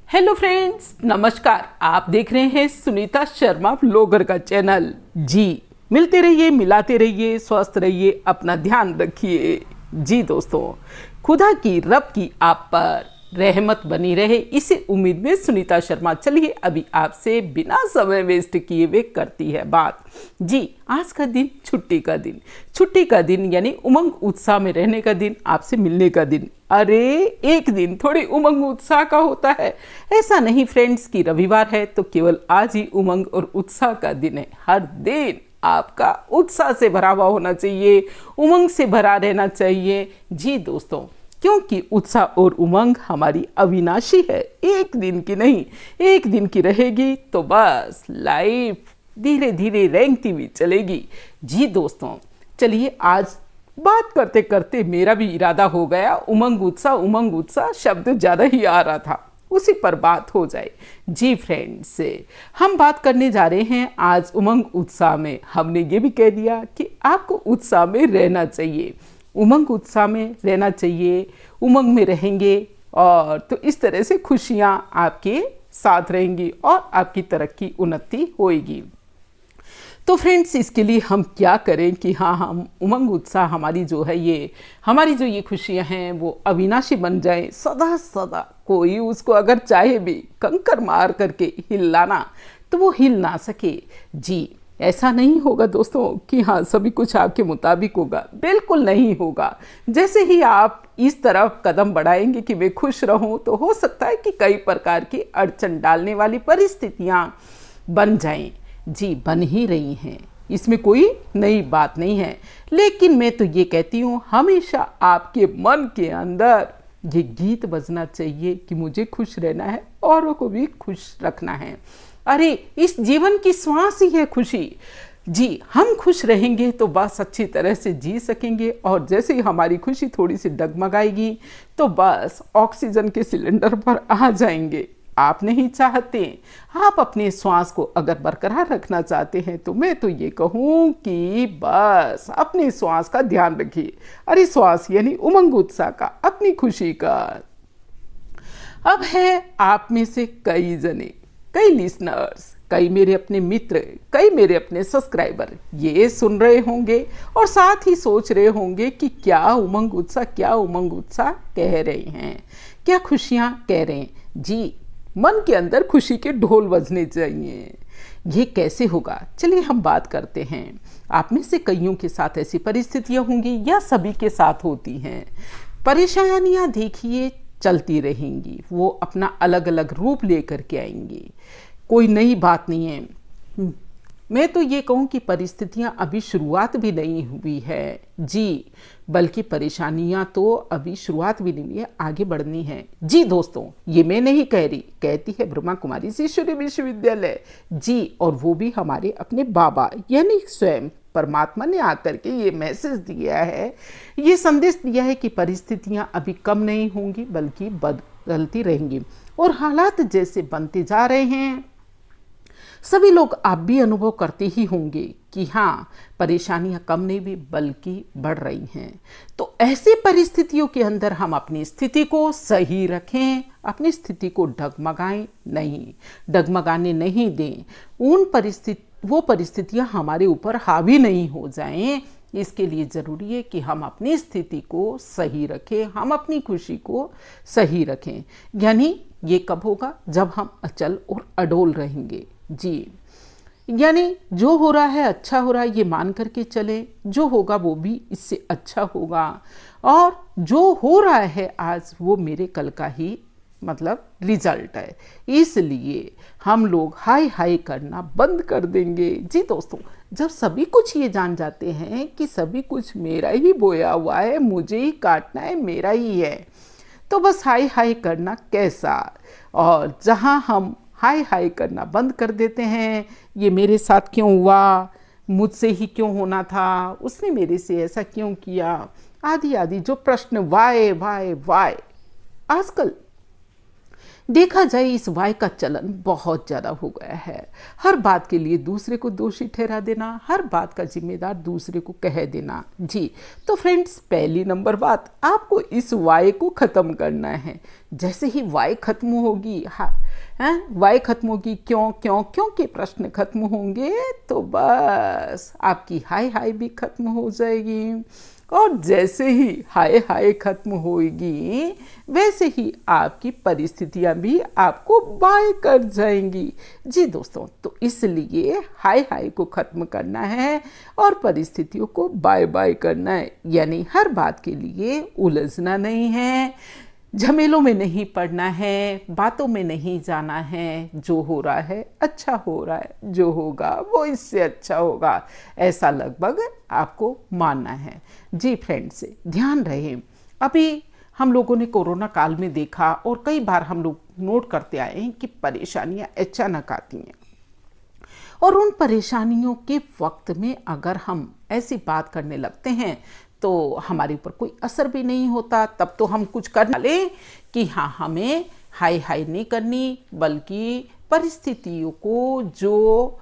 Hello friends, नमस्कार। आप देख रहे हैं सुनीता शर्मा ब्लॉगर का चैनल। जी, मिलते रहिए, मिलाते रहिए, स्वस्थ रहिए, अपना ध्यान रखिए। जी दोस्तों, खुदा की रब की आप पर रहमत बनी रहे, इसी उम्मीद में सुनीता शर्मा चलिए अभी आपसे बिना समय वेस्ट किए हुए करती है बात। जी, आज का दिन छुट्टी का दिन यानी उमंग उत्साह में रहने का दिन, आपसे मिलने का दिन। अरे एक दिन थोड़ी उमंग उत्साह का होता है, ऐसा नहीं फ्रेंड्स कि रविवार है तो केवल आज ही उमंग और उत्साह का दिन है। हर दिन आपका उत्साह से भरा हुआ होना चाहिए, उमंग से भरा रहना चाहिए। जी दोस्तों, क्योंकि उत्साह और उमंग हमारी अविनाशी है, एक दिन की नहीं, एक दिन की रहेगी तो बस लाइफ धीरे धीरे रेंगती हुई चलेगी। जी दोस्तों, चलिए आज बात करते करते मेरा भी इरादा हो गया, उमंग उत्साह शब्द ज़्यादा ही आ रहा था, उसी पर बात हो जाए। जी फ्रेंड्स, हम बात करने जा रहे हैं आज उमंग उत्साह में। हमने ये भी कह दिया कि आपको उत्साह में रहना चाहिए, उमंग उत्साह में रहना चाहिए। उमंग में रहेंगे और तो इस तरह से खुशियाँ आपके साथ रहेंगी और आपकी तरक्की उन्नति होएगी। तो फ्रेंड्स, इसके लिए हम क्या करें कि हाँ, हम उमंग उत्साह हमारी जो है हमारी जो ये खुशियाँ हैं वो अविनाशी बन जाए सदा सदा। कोई उसको अगर चाहे भी कंकर मार करके हिलाना तो वो हिल ना सके। जी, ऐसा नहीं होगा दोस्तों कि हाँ सभी कुछ आपके मुताबिक होगा, बिल्कुल नहीं होगा। जैसे ही आप इस तरफ कदम बढ़ाएंगे कि मैं खुश रहूं, तो हो सकता है कि कई प्रकार की अड़चन डालने वाली परिस्थितियां बन जाएं। जी, बन ही रही हैं, इसमें कोई नई बात नहीं है। लेकिन मैं तो ये कहती हूँ, हमेशा आपके मन के अंदर ये गीत बजना चाहिए कि मुझे खुश रहना है, औरों को भी खुश रखना है। अरे इस जीवन की श्वास ही है खुशी। जी, हम खुश रहेंगे तो बस अच्छी तरह से जी सकेंगे, और जैसे ही हमारी खुशी थोड़ी सी डगमगाएगी तो बस ऑक्सीजन के सिलेंडर पर आ जाएंगे। आप नहीं चाहते, आप अपने श्वास को अगर बरकरार रखना चाहते हैं तो मैं तो ये कहूँ कि बस अपने श्वास का ध्यान रखिए। अरे श्वास यानी उमंग उत्साह का, अपनी खुशी का। अब है आप में से कई जने, कई लिसनर्स, कई मेरे अपने मित्र, कई मेरे अपने सब्सक्राइबर ये सुन रहे होंगे और साथ ही सोच रहे होंगे कि क्या उमंग उत्साह कह रहे हैं, क्या खुशियाँ कह रहे हैं। जी, मन के अंदर खुशी के ढोल बजने चाहिए। ये कैसे होगा, चलिए हम बात करते हैं। आप में से कईयों के साथ ऐसी परिस्थितियाँ होंगी या सभी के साथ होती हैं। परेशानियाँ देखिए चलती रहेंगी, वो अपना अलग अलग रूप लेकर के आएंगी, कोई नई बात नहीं है। मैं तो ये कहूँ कि परिस्थितियाँ अभी शुरुआत भी नहीं हुई है। जी, बल्कि परेशानियाँ तो अभी शुरुआत भी नहीं हुई है, आगे बढ़नी है। जी दोस्तों, ये मैं नहीं कह रही, कहती है ब्रह्मा कुमारी ईश्वरीय विश्वविद्यालय। जी, और वो भी हमारे अपने बाबा यानी स्वयं परमात्मा ने आकर के ये मैसेज दिया है, ये संदेश दिया है कि परिस्थितियाँ अभी कम नहीं होंगी बल्कि बदलती रहेंगी। और हालात जैसे बनते जा रहे हैं, सभी लोग आप भी अनुभव करते ही होंगे कि हाँ, परेशानियां कम नहीं भी बल्कि बढ़ रही हैं। तो ऐसी परिस्थितियों के अंदर हम अपनी स्थिति को सही रखें, अपनी स्थिति को डगमगाने नहीं दें। वो परिस्थितियां हमारे ऊपर हावी नहीं हो जाएं। इसके लिए ज़रूरी है कि हम अपनी स्थिति को सही रखें, हम अपनी खुशी को सही रखें। यानी ये कब होगा, जब हम अचल और अडोल रहेंगे। जी, यानी जो हो रहा है अच्छा हो रहा है ये मान करके चले, जो होगा वो भी इससे अच्छा होगा, और जो हो रहा है आज वो मेरे कल का ही मतलब रिजल्ट है। इसलिए हम लोग हाय करना बंद कर देंगे। जी दोस्तों, जब सभी कुछ ये जान जाते हैं कि सभी कुछ मेरा ही बोया हुआ है, मुझे ही काटना है, मेरा ही है, तो बस हाय करना कैसा। और जहाँ हम हाय करना बंद कर देते हैं, ये मेरे साथ क्यों हुआ, मुझसे ही क्यों होना था, उसने मेरे से ऐसा क्यों किया, आदि आदि जो प्रश्न वाय आजकल देखा जाए इस वाय का चलन बहुत ज़्यादा हो गया है। हर बात के लिए दूसरे को दोषी ठहरा देना, हर बात का जिम्मेदार दूसरे को कह देना। जी तो फ्रेंड्स, पहली नंबर बात, आपको इस वाय को ख़त्म करना है। जैसे ही वाय खत्म होगी, वाय खत्म होगी, क्यों क्यों क्यों के प्रश्न खत्म होंगे, तो बस आपकी हाय हाय भी खत्म हो जाएगी। और जैसे ही हाय हाय खत्म होगी, वैसे ही आपकी परिस्थितियां भी आपको बाय कर जाएंगी। जी दोस्तों, तो इसलिए हाय हाय को खत्म करना है और परिस्थितियों को बाय बाय करना है। यानी हर बात के लिए उलझना नहीं है, झमेलों में नहीं पड़ना है, बातों में नहीं जाना है। जो हो रहा है अच्छा हो रहा है, जो होगा वो इससे अच्छा होगा, ऐसा लगभग आपको मानना है। जी फ्रेंड्स, ध्यान रहे, अभी हम लोगों ने कोरोना काल में देखा और कई बार हम लोग नोट करते आए हैं कि परेशानियां अचानक आती हैं, और उन परेशानियों के वक्त में अगर हम ऐसी बात करने लगते हैं तो हमारे ऊपर कोई असर भी नहीं होता। तब तो हम कुछ कर डाले कि हाँ, हमें हाय हाय नहीं करनी, बल्कि परिस्थितियों को जो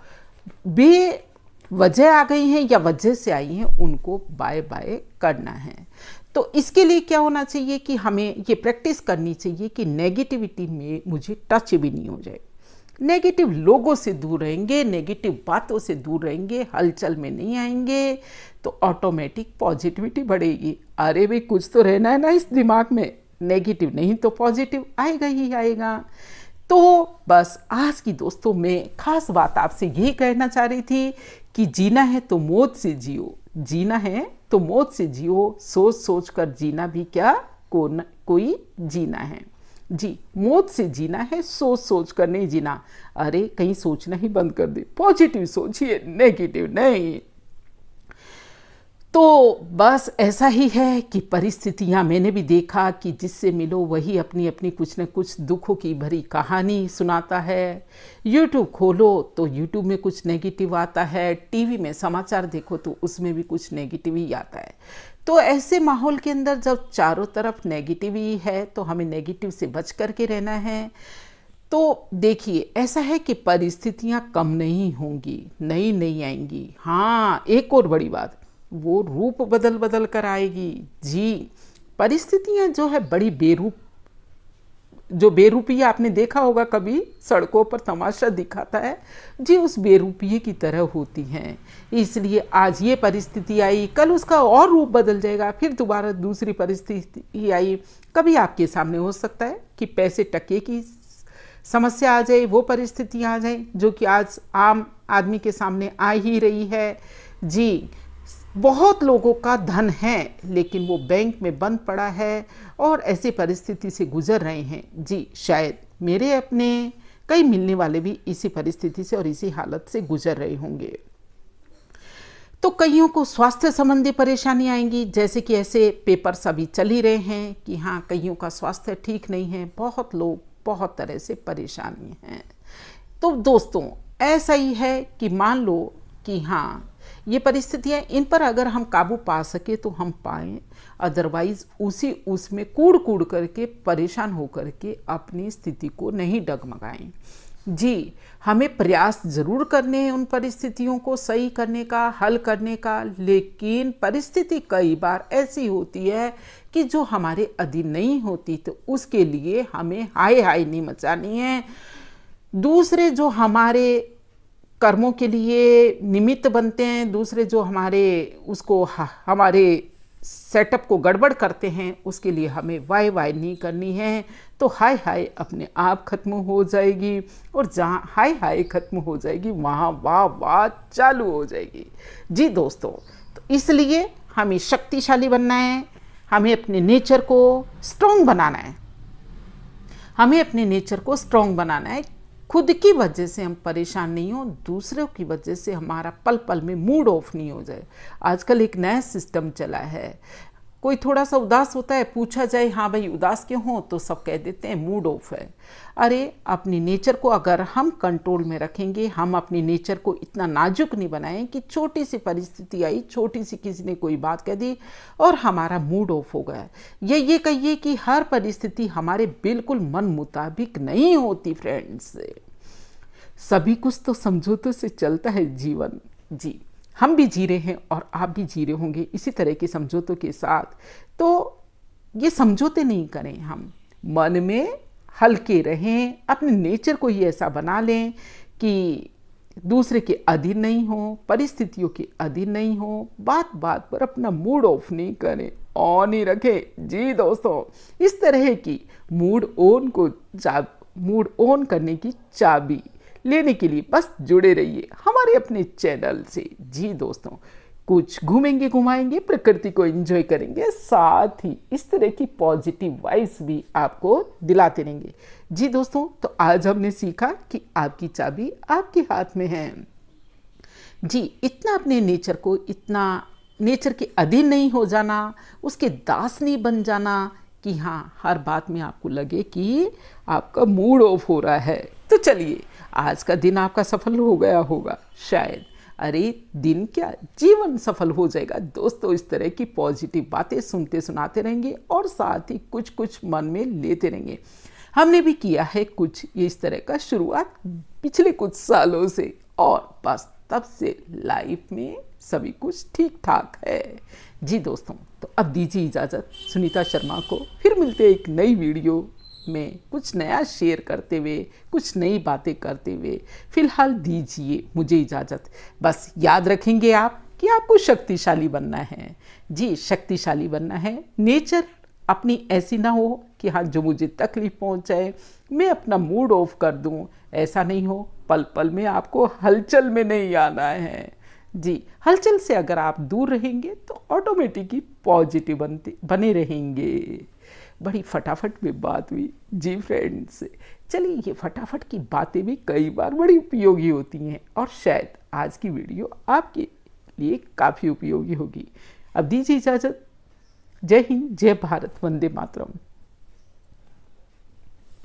बेवजह आ गई हैं या वजह से आई हैं, उनको बाय बाय करना है। तो इसके लिए क्या होना चाहिए कि हमें ये प्रैक्टिस करनी चाहिए कि नेगेटिविटी में मुझे टच भी नहीं हो जाए। नेगेटिव लोगों से दूर रहेंगे, नेगेटिव बातों से दूर रहेंगे, हलचल में नहीं आएंगे, तो ऑटोमेटिक पॉजिटिविटी बढ़ेगी। अरे भाई, कुछ तो रहना है ना इस दिमाग में, नेगेटिव नहीं तो पॉजिटिव आएगा ही आएगा। तो बस आज की दोस्तों मैं खास बात आपसे यही कहना चाह रही थी कि जीना है तो मौत से जियो, जीना है तो मौत से जियो, सोच सोच कर जीना भी क्या कोई जीना है। जी, मौत से जीना है, सोच सोच कर नहीं जीना। अरे कहीं सोचना ही बंद कर दे, पॉजिटिव सोचिए, नेगेटिव नहीं। तो बस ऐसा ही है कि परिस्थितियां, मैंने भी देखा कि जिससे मिलो वही अपनी अपनी कुछ न कुछ दुखों की भरी कहानी सुनाता है। यूट्यूब खोलो तो यूट्यूब में कुछ नेगेटिव आता है, टीवी में समाचार देखो तो उसमें भी कुछ नेगेटिव ही आता है। तो ऐसे माहौल के अंदर जब चारों तरफ नेगेटिव ही है, तो हमें नेगेटिव से बच करके रहना है। तो देखिए, ऐसा है कि परिस्थितियां कम नहीं होंगी, नई नहीं आएंगी। हाँ, एक और बड़ी बात, वो रूप बदल बदल कर आएगी। जी, परिस्थितियां जो है बड़ी बेरूपी आपने देखा होगा, कभी सड़कों पर तमाशा दिखाता है, जी उस बेरूपी की तरह होती हैं। इसलिए आज ये परिस्थिति आई, कल उसका और रूप बदल जाएगा, फिर दोबारा दूसरी परिस्थिति आई। कभी आपके सामने हो सकता है कि पैसे टके की समस्या आ जाए, वो परिस्थिति आ जाए जो कि आज आम आदमी के सामने आ ही रही है। जी, बहुत लोगों का धन है लेकिन वो बैंक में बंद पड़ा है और ऐसी परिस्थिति से गुजर रहे हैं। जी, शायद मेरे अपने कई मिलने वाले भी इसी परिस्थिति से और इसी हालत से गुजर रहे होंगे। तो कईयों को स्वास्थ्य संबंधी परेशानी आएंगी, जैसे कि ऐसे पेपर्स अभी चल ही रहे हैं कि हाँ, कईयों का स्वास्थ्य ठीक नहीं है, बहुत लोग बहुत तरह से परेशानी हैं। तो दोस्तों, ऐसा ही है कि मान लो कि हाँ, ये परिस्थितियाँ, इन पर अगर हम काबू पा सके तो हम पाएं, अदरवाइज उसमें कूड़ कूड़ करके परेशान होकर के अपनी स्थिति को नहीं डगमगाएं। जी, हमें प्रयास जरूर करने हैं उन परिस्थितियों को सही करने का, हल करने का, लेकिन परिस्थिति कई बार ऐसी होती है कि जो हमारे अधीन नहीं होती, तो उसके लिए हमें हाय हाय नहीं मचानी है। दूसरे जो हमारे कर्मों के लिए निमित्त बनते हैं, दूसरे जो हमारे सेटअप को गड़बड़ करते हैं, उसके लिए हमें वाय वाय नहीं करनी है। तो हाय हाय अपने आप खत्म हो जाएगी, और जहाँ हाय हाय खत्म हो जाएगी वहाँ वाह वाह चालू हो जाएगी। जी दोस्तों, तो इसलिए हमें शक्तिशाली बनना है, हमें अपने नेचर को स्ट्रॉन्ग बनाना है, हमें अपने नेचर को स्ट्रॉन्ग बनाना है। खुद की वजह से हम परेशान नहीं हो, दूसरों की वजह से हमारा पल पल में मूड ऑफ नहीं हो जाए। आजकल एक नया सिस्टम चला है, कोई थोड़ा सा उदास होता है, पूछा जाए हाँ भाई उदास क्यों हो, तो सब कह देते हैं मूड ऑफ है। अरे अपनी नेचर को अगर हम कंट्रोल में रखेंगे, हम अपनी नेचर को इतना नाजुक नहीं बनाएं कि छोटी सी परिस्थिति आई, छोटी सी किसी ने कोई बात कह दी और हमारा मूड ऑफ हो गया। ये कहिए कि हर परिस्थिति हमारे बिल्कुल मन मुताबिक नहीं होती फ्रेंड्स। सभी कुछ तो समझौते से चलता है जीवन। जी, हम भी जी रहे हैं और आप भी जी रहे होंगे इसी तरह के समझौतों के साथ। तो ये समझौते नहीं करें, हम मन में हल्के रहें, अपने नेचर को ही ऐसा बना लें कि दूसरे के अधीन नहीं हो, परिस्थितियों के अधीन नहीं हो, बात बात पर अपना मूड ऑफ नहीं करें, ऑन ही रखें। जी दोस्तों, इस तरह की मूड ऑन करने की चाबी लेने के लिए बस जुड़े रहिए हमारे अपने चैनल से। जी दोस्तों, कुछ घूमेंगे घुमाएंगे, प्रकृति को एंजॉय करेंगे, साथ ही इस तरह की पॉजिटिव वाइब्स भी आपको दिलाते रहेंगे। जी दोस्तों, तो आज हमने सीखा कि आपकी चाबी आपके हाथ में है। जी, इतना अपने नेचर को, इतना नेचर के अधीन नहीं हो जाना, उसके दास नहीं बन जाना कि हाँ हर बात में आपको लगे कि आपका मूड ऑफ हो रहा है। तो चलिए, आज का दिन आपका सफल हो गया होगा शायद। अरे दिन क्या, जीवन सफल हो जाएगा दोस्तों। इस तरह की पॉजिटिव बातें सुनते सुनाते रहेंगे और साथ ही कुछ कुछ मन में लेते रहेंगे। हमने भी किया है कुछ इस तरह का शुरुआत पिछले कुछ सालों से, और बस तब से लाइफ में सभी कुछ ठीक ठाक है। जी दोस्तों, तो अब दीजिए इजाज़त सुनीता शर्मा को, फिर मिलते हैं एक नई वीडियो में कुछ नया शेयर करते हुए, कुछ नई बातें करते हुए। फिलहाल दीजिए मुझे इजाज़त। बस याद रखेंगे आप कि आपको शक्तिशाली बनना है। जी, शक्तिशाली बनना है। नेचर अपनी ऐसी ना हो कि हाँ जो मुझे तकलीफ पहुंचाए मैं अपना मूड ऑफ कर दूं, ऐसा नहीं हो। पल पल में आपको हलचल में नहीं आना है। जी, हलचल से अगर आप दूर रहेंगे तो ऑटोमेटिकली पॉजिटिव बने रहेंगे। बड़ी फटाफट में बात हुई जी फ्रेंड्स। चलिए, ये फटाफट की बातें भी कई बार बड़ी उपयोगी होती हैं और शायद आज की वीडियो आपके लिए काफ़ी उपयोगी होगी। अब दीजिए इजाज़त। जय हिंद, जय भारत, वंदे मातरम।